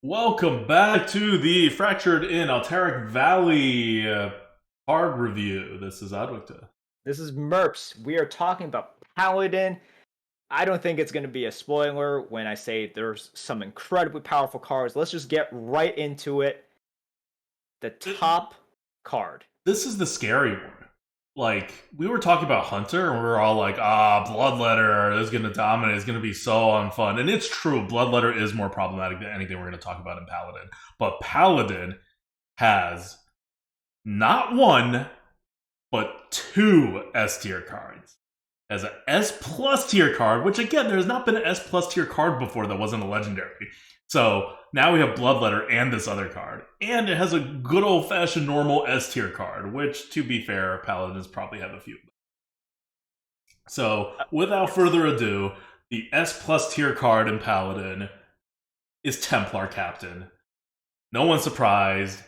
Welcome back to the Fractured in Alterac Valley card review. This is Adwicta. This is Merps. We are talking about Paladin. I don't think it's going to be a spoiler when I say there's some incredibly powerful cards. Let's just get right into it. The top card. This is the scary one. Like, we were talking about Hunter, and we were all like, Bloodletter is going to dominate. It's going to be so unfun. And it's true, Bloodletter is more problematic than anything we're going to talk about in Paladin. But Paladin has not one, but two S tier cards. As an S plus tier card, which again, there's not been an S plus tier card before that wasn't a legendary. So now we have Bloodletter and this other card. And it has a good old fashioned normal S tier card, which to be fair, Paladins probably have a few. So without further ado, the S plus tier card in Paladin is Templar Captain. No one's surprised.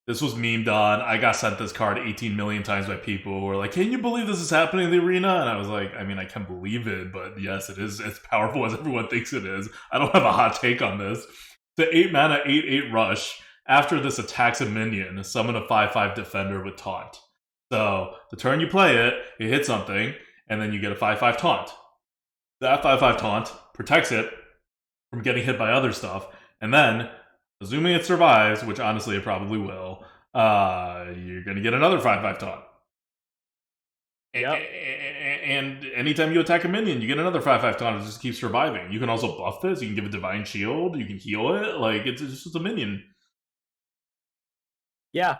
This was memed on. I got sent this card 18 million times by people who were like, can you believe this is happening in the arena? And I was like, I mean, I can believe it, but yes, it is as powerful as everyone thinks it is. I don't have a hot take on this. The 8 mana 8/8 rush. After this attacks a minion, summon a 5/5 defender with taunt. So the turn you play it, you hit something, and then you get a 5/5 taunt. That 5/5 taunt protects it from getting hit by other stuff, and then assuming it survives, which honestly it probably will, you're going to get another 5/5 taunt. Yep. And anytime you attack a minion, you get another 5/5 taunt. It just keeps surviving. You can also buff this. You can give it Divine Shield. You can heal it. Like, it's just a minion. Yeah.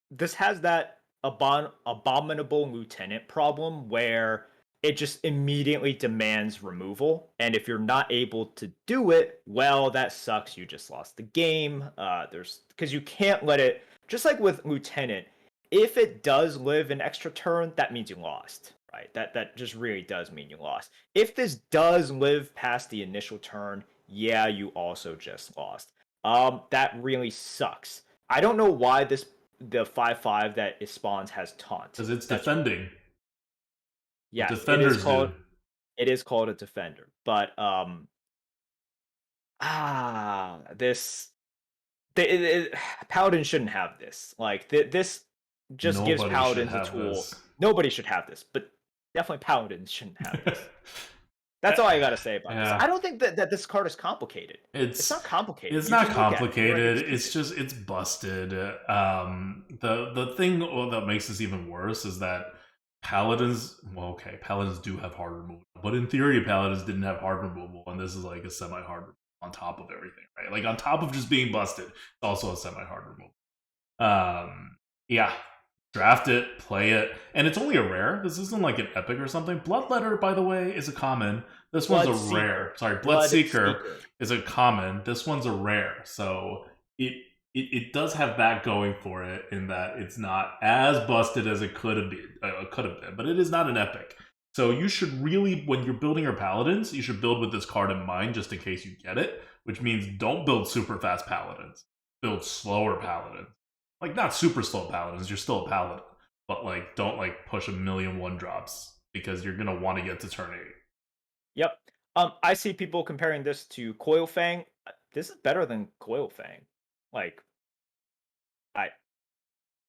This has that abominable lieutenant problem where it just immediately demands removal, and if you're not able to do it, well, that sucks. You just lost the game. Because you can't let it, just like with lieutenant, if it does live an extra turn, that means you lost, right? That just really does mean you lost. If this does live past the initial turn, yeah, you also just lost. That really sucks. I don't know why the 5/5 that it spawns has taunt. Because it's defending. Yes, Defenders do. it is called a defender, but this Paladin shouldn't have this. Like this just gives Nobody should Paladins a have tool. this. Nobody should have this, but definitely Paladins shouldn't have this. That's all I gotta say about this. I don't think that this card is complicated. It's not complicated. It's not complicated. It's busted. The thing that makes this even worse is that Paladins, well, okay, Paladins do have hard removal, but in theory, Paladins didn't have hard removal, and this is like a semi-hard removal on top of everything, right? Like on top of just being busted, it's also a semi-hard removal. Yeah, draft it, play it, and it's only a rare. This isn't like an epic or something. Bloodletter, by the way, is a common. This one's a rare. Sorry, Bloodseeker is a common. This one's a rare, so it does have that going for it in that it's not as busted as it could have been, but it is not an epic. So you should really, when you're building your paladins, you should build with this card in mind just in case you get it, which means don't build super fast paladins. Build slower paladins. Like, not super slow paladins, you're still a paladin, but like don't like push a million 1-drops because you're gonna want to get to turn 8. Yep. I see people comparing this to Coilfang. This is better than Coilfang. Like,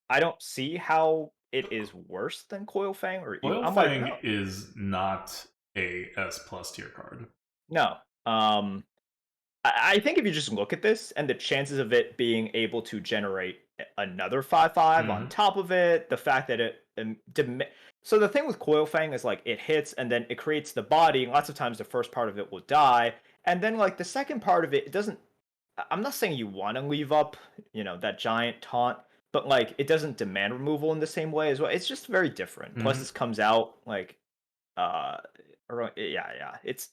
I don't see how it is worse than Coilfang. Coilfang is not a S plus tier card. No. I think if you just look at this and the chances of it being able to generate another 5/5 on top of it, the fact that it so the thing with Coilfang is like it hits and then it creates the body, and lots of times the first part of it will die, and then like the second part of it doesn't. I'm not saying you want to leave up, that giant taunt, but like it doesn't demand removal in the same way as well. It's just very different. Plus, this comes out like, yeah. It's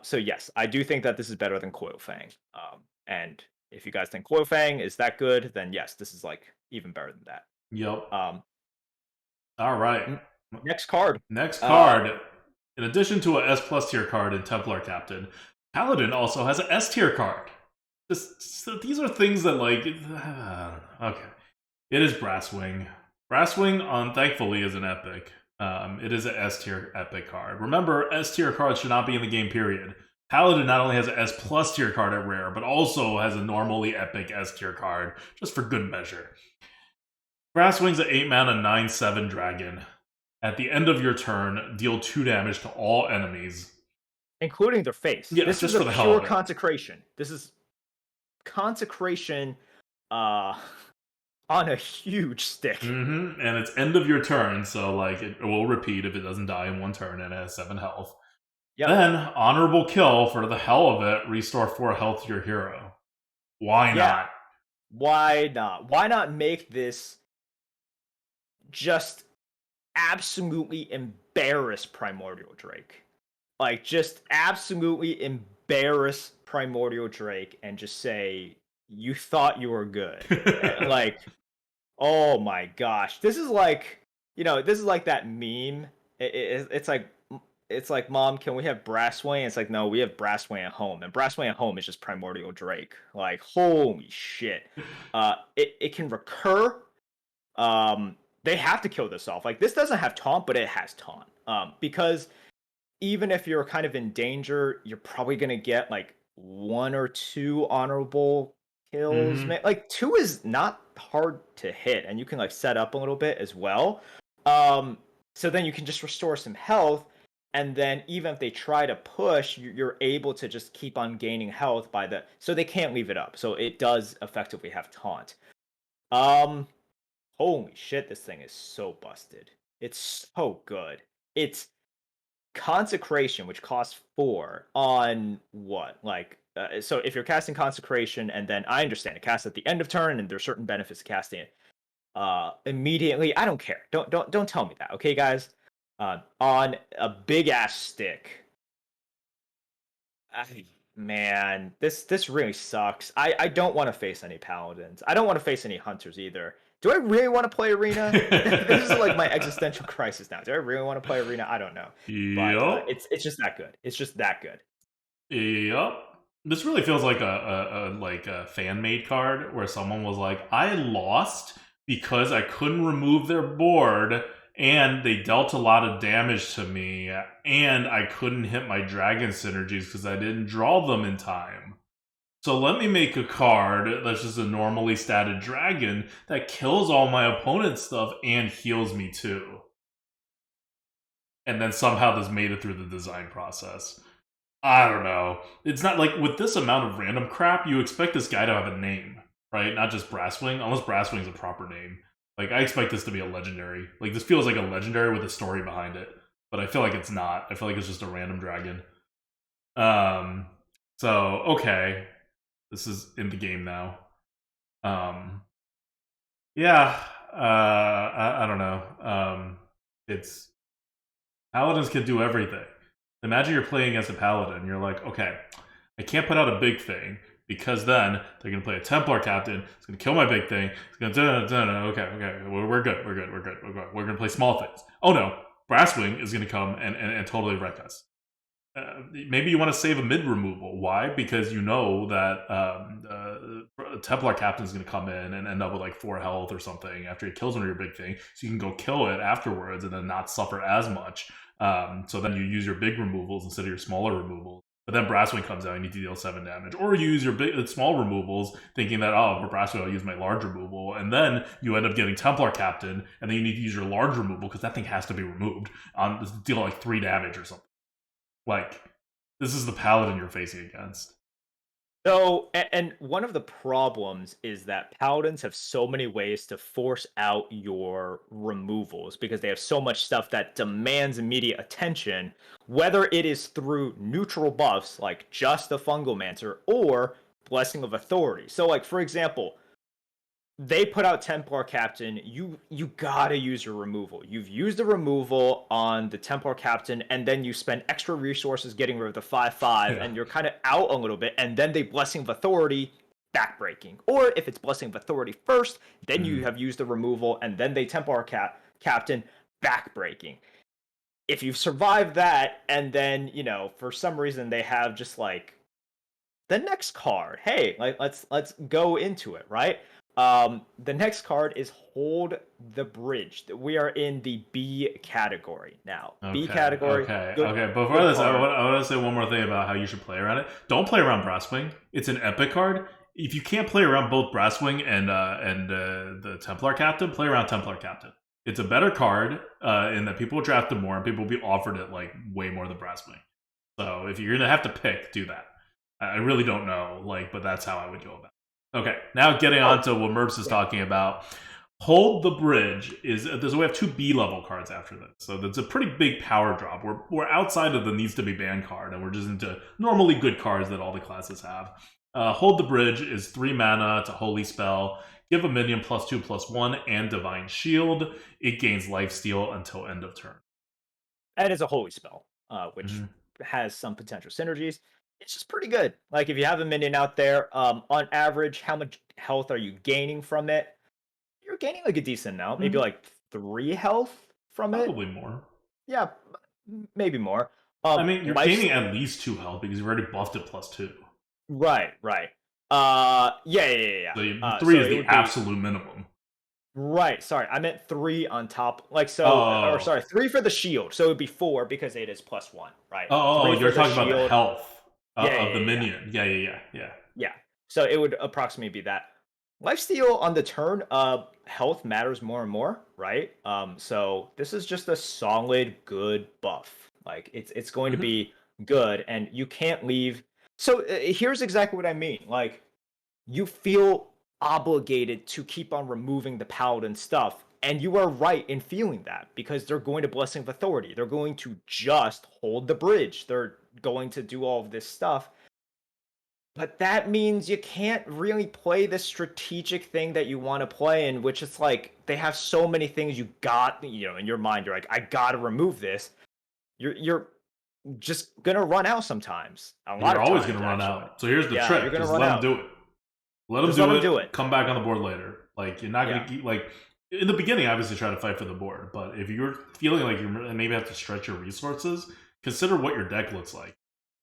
so yes, I do think that this is better than Coilfang. And if you guys think Coilfang is that good, then yes, this is like even better than that. Yep. All right. Next card. In addition to a S plus tier card in Templar Captain, Paladin also has an S tier card. So these are things that like okay. It is Brasswing. Brasswing, thankfully, is an epic. It is an S tier epic card. Remember, S tier cards should not be in the game, period. Paladin not only has an S plus tier card at rare, but also has a normally epic S tier card, just for good measure. Brasswing's an 8 mana 9/7 dragon. At the end of your turn, deal 2 damage to all enemies. including their face. Yeah, This just is a for the hell pure of it. consecration. This is consecration uh on a huge stick. And it's end of your turn, so like it will repeat if it doesn't die in one turn and it has 7 health. Yep. Then, honorable kill for the hell of it, restore 4 health to your hero. Why not? Why not? Why not make this just absolutely embarrass Primordial Drake? Like, just absolutely embarrass Primordial Drake and just say, you thought you were good. Like, oh my gosh. This is like, this is like that meme. It's like, Mom, can we have Brassway? It's like, no, we have Brassway at home. And Brassway at home is just Primordial Drake. Like, holy shit. It can recur. They have to kill this off. Like, this doesn't have taunt, but it has taunt. Because even if you're kind of in danger, you're probably gonna get like 1 or 2 honorable kills. Like 2 is not hard to hit, and you can like set up a little bit as well. So then you can just restore some health, and then even if they try to push, you're able to just keep on gaining health so they can't leave it up. So it does effectively have taunt. Holy shit, this thing is so busted. It's so good. It's Consecration, which costs 4 on what? Like, so if you're casting Consecration, and then I understand it casts at the end of turn, and there's certain benefits to casting it immediately. I don't care. Don't tell me that, okay, guys? On a big ass stick. Man, this really sucks. I don't want to face any paladins. I don't want to face any hunters either. Do I really want to play arena? This is like my existential crisis now. Do I really want to play arena? I don't know. But it's just that good. It's just that good. Yep. This really feels like a fan made card where someone was like, I lost because I couldn't remove their board and they dealt a lot of damage to me and I couldn't hit my dragon synergies because I didn't draw them in time. So let me make a card that's just a normally statted dragon that kills all my opponent's stuff and heals me too. And then somehow this made it through the design process. I don't know. It's not like with this amount of random crap, you expect this guy to have a name, right? Not just Brasswing, unless Brasswing's a proper name. Like, I expect this to be a legendary. Like, this feels like a legendary with a story behind it. But I feel like it's not. I feel like it's just a random dragon. So, okay. This is in the game now. Yeah. I don't know. It's Paladins can do everything. Imagine you're playing as a Paladin. You're like, okay, I can't put out a big thing because then they're gonna play a Templar Captain. It's gonna kill my big thing. It's gonna okay. We're good. We're gonna play small things. Oh no, Brasswing is gonna come and totally wreck us. Maybe you want to save a mid removal. Why? Because you know that Templar Captain is going to come in and end up with like 4 health or something after he kills one of your big thing. So you can go kill it afterwards and then not suffer as much. So then you use your big removals instead of your smaller removals. But then Brasswing comes out and you need to deal 7 damage. Or you use your big, small removals thinking that, oh, for Brasswing I'll use my large removal. And then you end up getting Templar Captain and then you need to use your large removal because that thing has to be removed on deal like 3 damage or something. Like, this is the Paladin you're facing against. So, and one of the problems is that Paladins have so many ways to force out your removals because they have so much stuff that demands immediate attention, whether it is through neutral buffs like just the Fungalmancer or Blessing of Authority. So, like, for example, they put out Templar Captain, you gotta use your removal. You've used the removal on the Templar Captain, and then you spend extra resources getting rid of the 5/5, and you're kind of out a little bit, and then they Blessing of Authority, backbreaking. Or if it's Blessing of Authority first, then you have used the removal, and then they Templar Captain, backbreaking. If you've survived that, and then, for some reason they have just like the next card, hey, like let's go into it, right? The next card is Hold the Bridge. We are in the B category now. B Okay, category, okay, good, okay. Before good this, card. I want to say one more thing about how you should play around it. Don't play around Brasswing. It's an epic card. If you can't play around both Brasswing and the Templar Captain, play around Templar Captain. It's a better card in that people will draft it more and people will be offered it like way more than Brasswing. So if you're gonna have to pick, do that. I really don't know, like, but that's how I would go about it. Okay, now getting on to what Merps is talking about. Hold the Bridge is we have 2 B level cards after this, so that's a pretty big power drop. We're outside of the needs to be banned card, and we're just into normally good cards that all the classes have. Hold the Bridge is 3 mana. It's a holy spell. Give a minion +2/+1 and Divine Shield. It gains lifesteal until end of turn. And it's a holy spell, which has some potential synergies. It's just pretty good. Like if you have a minion out there, on average, how much health are you gaining from it? You're gaining like a decent amount, maybe like 3 health from it. Probably more. Yeah, maybe more. I mean, you're Life gaining at least 2 health because you've already buffed it +2. Right, right. Yeah. So 3 is the absolute minimum. Right, sorry, I meant 3 on top. Like so, or sorry, 3 for the shield. So it would be 4 because it is +1, right? Oh, you're talking about the health of the Yeah. minion. Yeah. Yeah. So it would approximately be that. Lifesteal on the turn, health matters more and more, right? So this is just a solid, good buff. Like it's going to be good, and you can't leave. So here's exactly what I mean. Like you feel obligated to keep on removing the paladin stuff, and you are right in feeling that because they're going to Blessing of Authority. They're going to just hold the bridge. They're going to do all of this stuff. But that means you can't really play the strategic thing that you want to play in, which is like they have so many things you got, in your mind. You're like, I gotta remove this. You're just gonna run out sometimes. You're always gonna run out. So here's the trick: you're gonna just run let out. them do it. Let them do it. Come back on the board later. Like you're not gonna keep like in the beginning. Obviously, try to fight for the board, but if you're feeling like you maybe have to stretch your resources, consider what your deck looks like.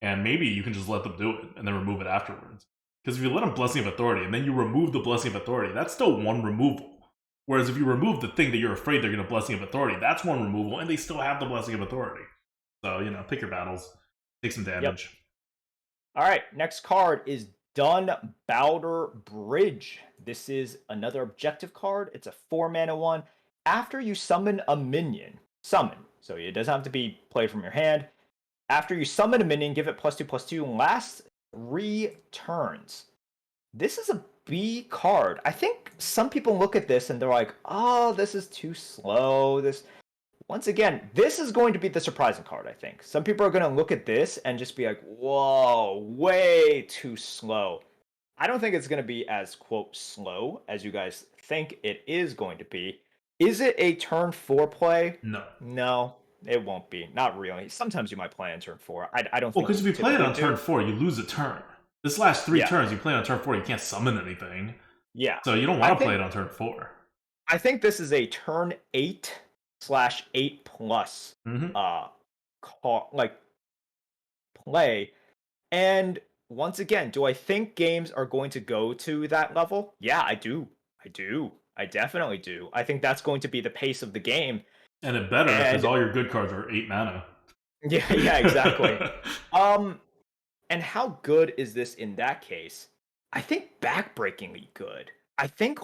And maybe you can just let them do it and then remove it afterwards. Because if you let them Blessing of Authority and then you remove the Blessing of Authority, that's still 1 removal. Whereas if you remove the thing that you're afraid they're going to Blessing of Authority, that's 1 removal and they still have the Blessing of Authority. So, pick your battles. Take some damage. Yep. Alright, next card is Dunbowder Bridge. This is another objective card. It's a 4 mana one. After you summon a minion, so it doesn't have to be played from your hand. After you summon a minion, give it +2/+2 and lasts 3 turns. This is a B card. I think some people look at this and they're like, oh, this is too slow. Once again, this is going to be the surprising card, I think. Some people are going to look at this and just be like, whoa, way too slow. I don't think it's going to be as, quote, slow as you guys think it is going to be. Is it a turn 4 play? No. It won't be. Not really. Sometimes you might play on turn 4. I don't think. Well, because if you play it on turn 4, you lose a turn. This last 3 turns, you play on turn 4, you can't summon anything. Yeah. So you don't want to play it on turn 4. I think this is a turn 8/8 plus play. And once again, do I think games are going to go to that level? Yeah, I do. I definitely do. I think that's going to be the pace of the game. And it better because all your good cards are 8 mana. Yeah, exactly. And how good is this in that case? I think backbreakingly good. I think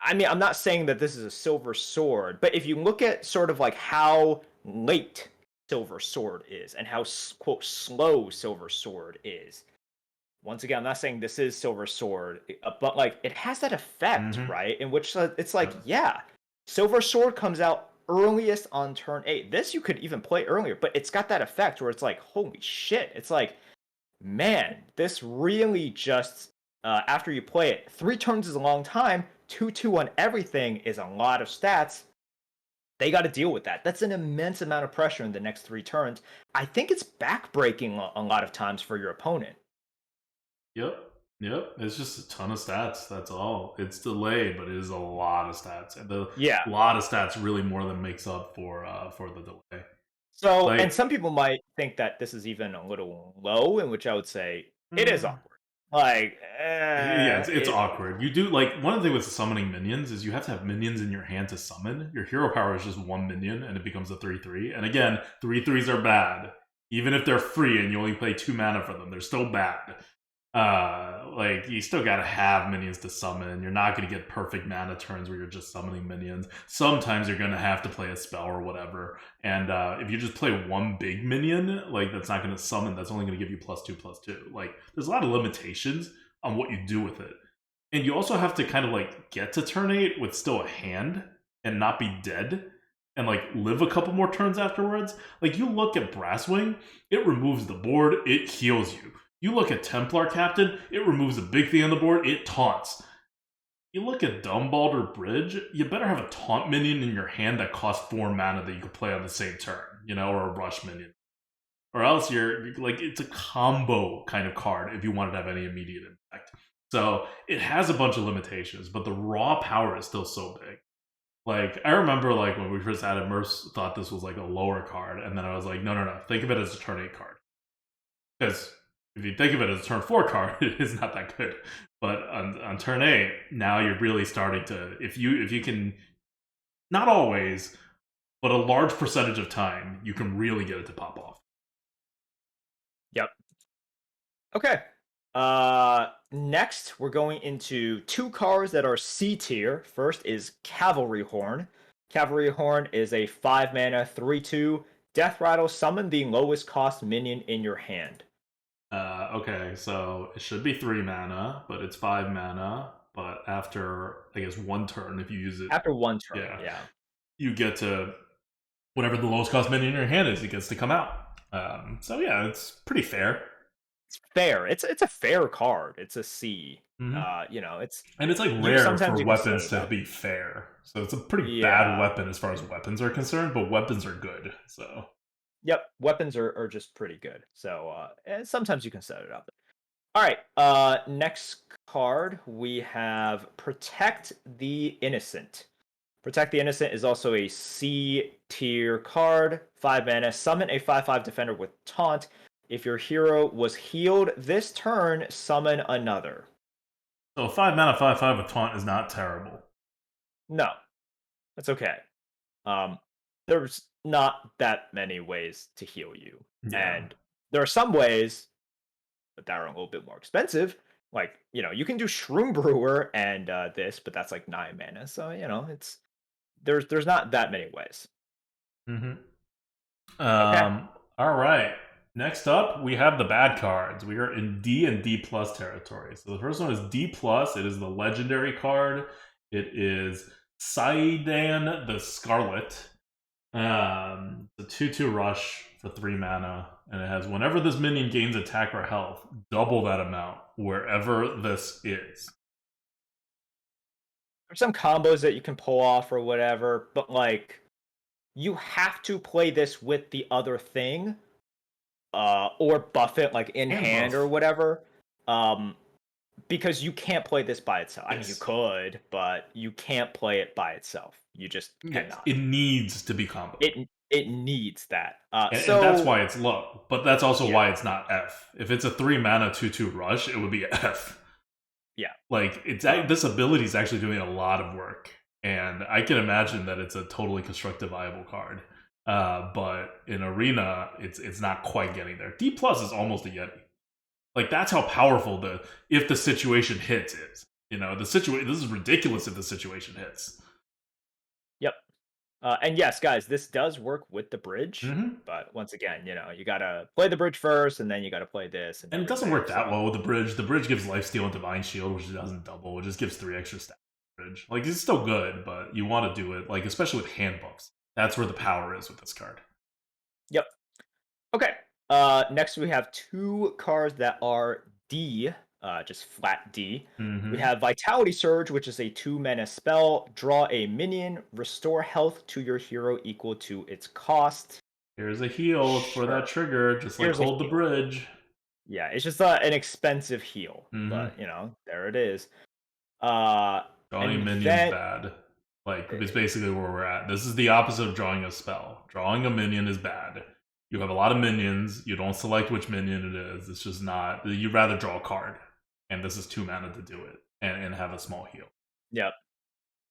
I'm not saying that this is a Silver Sword, but if you look at sort of like how late Silver Sword is and how, quote, slow Silver Sword is. Once again, I'm not saying this is Silver Sword, but like it has that effect, right? In which it's like, Silver Sword comes out earliest on turn 8. This you could even play earlier, but it's got that effect where it's like, holy shit. It's like, man, this really just, after you play it, 3 turns is a long time. 2/2 on everything is a lot of stats. They got to deal with that. That's an immense amount of pressure in the next 3 turns. I think it's backbreaking a lot of times for your opponent. Yep, it's just a ton of stats. That's all. It's delayed, but it is a lot of stats, and a lot of stats really more than makes up for the delay. So, and some people might think that this is even a little low, in which I would say it is awkward. Like, Yeah, it's awkward. You do like one of the things with summoning minions is you have to have minions in your hand to summon. Your hero power is just one minion, and it becomes a 3/3. And again, 3/3s are bad, even if they're free and you only play 2 mana for them. They're still bad. Like you still gotta have minions to summon. You're not gonna get perfect mana turns where you're just summoning minions. Sometimes you're gonna have to play a spell or whatever. And if you just play one big minion, like that's not gonna summon. That's only gonna give you +2/+2. Like there's a lot of limitations on what you do with it. And you also have to kind of like get to turn 8 with still a hand and not be dead and like live a couple more turns afterwards. Like you look at Brasswing, it removes the board, it heals you. You look at Templar Captain, it removes a big thing on the board, it taunts. You look at Dumbbalder Bridge, you better have a taunt minion in your hand that costs 4 mana that you could play on the same turn, you know, or a rush minion. Or else you're like, it's a combo kind of card if you want it to have any immediate impact. So it has a bunch of limitations, but the raw power is still so big. Like, I remember like when we first had it, Merce thought this was like a lower card, and then I was like, no, think of it as a turn 8 card. Because if you think of it as a turn 4 card, it is not that good. But on turn 8, now you're really starting to, if you can, not always, but a large percentage of time, you can really get it to pop off. Yep. Okay. Next, we're going into 2 cards that are C tier. First is Cavalry Horn. Cavalry Horn is a 5 mana 3/2 Death Rattle. Summon the lowest cost minion in your hand. Okay, so it should be 3 mana, but it's 5 mana. But after, I guess, 1 turn, if you use it. After 1 turn, yeah. You get to, whatever the lowest cost minion in your hand is, it gets to come out. So yeah, it's pretty fair. It's fair. It's a fair card. It's a C. Mm-hmm. You know, it's like rare for weapons to be fair. So it's a pretty bad weapon as far as weapons are concerned, but weapons are good. So yep, weapons are just pretty good. So and sometimes you can set it up. All right. Next card we have Protect the Innocent. Protect the Innocent is also a C tier card. 5 mana. Summon a 5/5 defender with taunt. If your hero was healed this turn, summon another. So 5 mana 5/5 with taunt is not terrible. No, that's okay. There's not that many ways to heal you, and there are some ways, but that are a little bit more expensive. Like, you know, you can do Shroom Brewer and this, but that's like 9 mana. So, you know, it's there's not that many ways. Mm-hmm. Okay. All right. Next up, we have the bad cards. We are in D and D plus territory. So the first one is D plus. It is the legendary card. It is Saidan the Scarlet. The 2/2 rush for 3 mana, and it has whenever this minion gains attack or health, double that amount wherever this is. There's some combos that you can pull off or whatever, but like you have to play this with the other thing, or buff it like in hand or whatever, because you can't play this by itself. Yes. I mean, you could, but you can't play it by itself. You just cannot. It needs to be combo. It needs that. And that's why it's low, but that's also why it's not F. If it's a 3 mana 2/2 rush, it would be F. Yeah. Like this ability is actually doing a lot of work, and I can imagine that it's a totally constructive viable card. But in Arena, it's not quite getting there. D plus is almost a Yeti. Like that's how powerful if the situation hits is. You know, this is ridiculous if the situation hits. Yep. And yes, guys, this does work with the bridge, but once again, you know, you gotta play the bridge first, and then you gotta play this. And it doesn't work that well with the bridge. The bridge gives lifesteal and divine shield, which doesn't double. It just gives 3 extra stats. Bridge, like it's still good, but you want to do it like especially with hand buffs. That's where the power is with this card. Yep. Okay. Next we have 2 cards that are D. Just flat D. We have Vitality Surge, which is a 2 mana spell. Draw a minion, restore health to your hero equal to its cost. Here's a heal for that trigger, just like Hold the Bridge. Yeah, it's just an expensive heal, but you know, there it is. Drawing a minion's bad. Like, it's basically where we're at. This is the opposite of drawing a spell. Drawing a minion is bad. You have a lot of minions. You don't select which minion it is. It's just not. You'd rather draw a card. and this is 2 mana to do it, and have a small heal. Yep.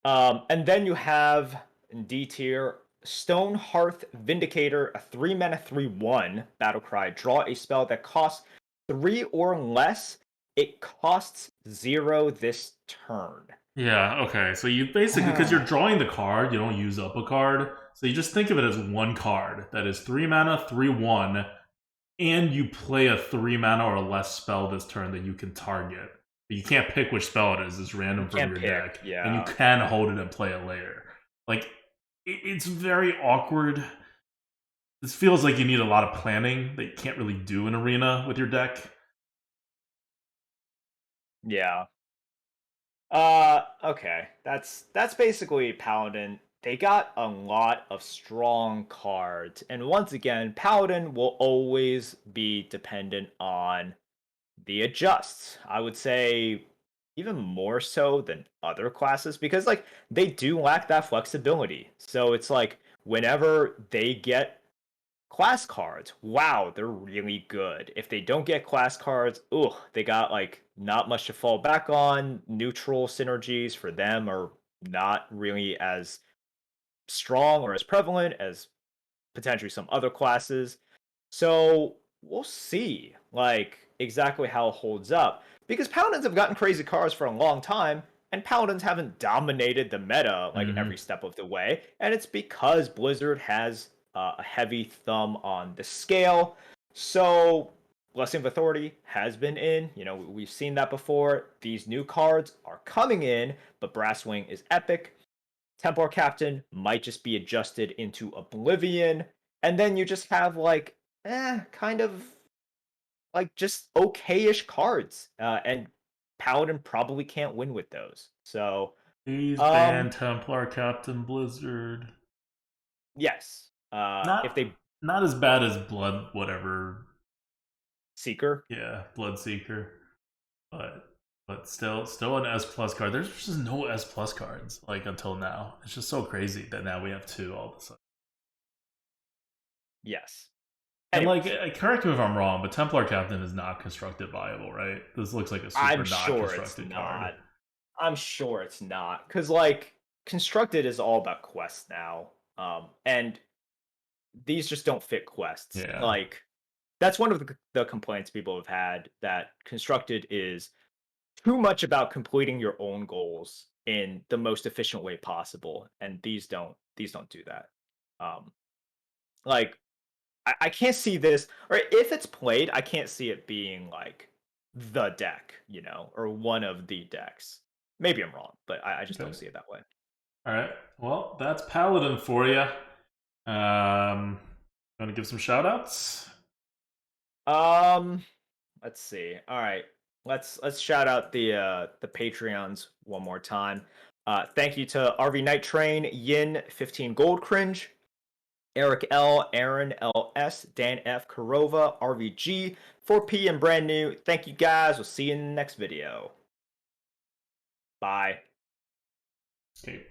And then you have in D tier Stonehearth Vindicator, a 3 mana 3/1 battle cry. Draw a spell that costs 3 or less. It costs 0 this turn. Yeah, okay. So you basically, because you're drawing the card, you don't use up a card. So you just think of it as one card that is 3 mana, 3/1, and you play a 3 mana or less spell this turn that you can target. But you can't pick which spell it is. It's random from your deck. Yeah. And you can hold it and play it later. Like, it's very awkward. This feels like you need a lot of planning that you can't really do in Arena with your deck. Yeah. Okay. That's basically Paladin. They got a lot of strong cards. And once again, Paladin will always be dependent on the adjusts. I would say even more so than other classes because like they do lack that flexibility. So it's like whenever they get class cards, wow, they're really good. If they don't get class cards, ugh, they got like not much to fall back on. Neutral synergies for them are not really as strong or as prevalent as potentially some other classes. So we'll see like exactly how it holds up. Because Paladins have gotten crazy cards for a long time, and Paladins haven't dominated the meta like every step of the way. And it's because Blizzard has a heavy thumb on the scale. So Blessing of Authority has been in. You know, we've seen that before. These new cards are coming in, but Brasswing is epic. Templar Captain might just be adjusted into Oblivion. And then you just have like, kind of like just okay-ish cards. And Paladin probably can't win with those. So, Please ban Templar Captain Blizzard. yes. Not If they not as bad as Blood whatever. Seeker. Yeah, Bloodseeker. But still an S plus card. There's just no S plus cards like until now. It's just so crazy that now we have two all of a sudden. Yes. And Anyways, like, correct me if I'm wrong, but Templar Captain is not constructed viable, right? This looks like a super I'm not sure it's constructed not. card. I'm sure it's not. Because, like, Constructed is all about quests now. And these just don't fit quests. Yeah. Like, that's one of the complaints people have had that Constructed is too much about completing your own goals in the most efficient way possible. And these don't do that. Um, like, I can't see this, or if it's played, I can't see it being like the deck, you know, or one of the decks. Maybe I'm wrong, but I just don't see it that way. All right. Well, that's Paladin for you. Want to give some shout outs? Let's see. All right. Let's shout out the Patreons one more time. Thank you to RV Night Train, Yin 15 Gold Cringe, Eric L, Aaron LS, Dan F, Karova, RVG, 4P, and brand new. Thank you guys. We'll see you in the next video. Bye. Okay.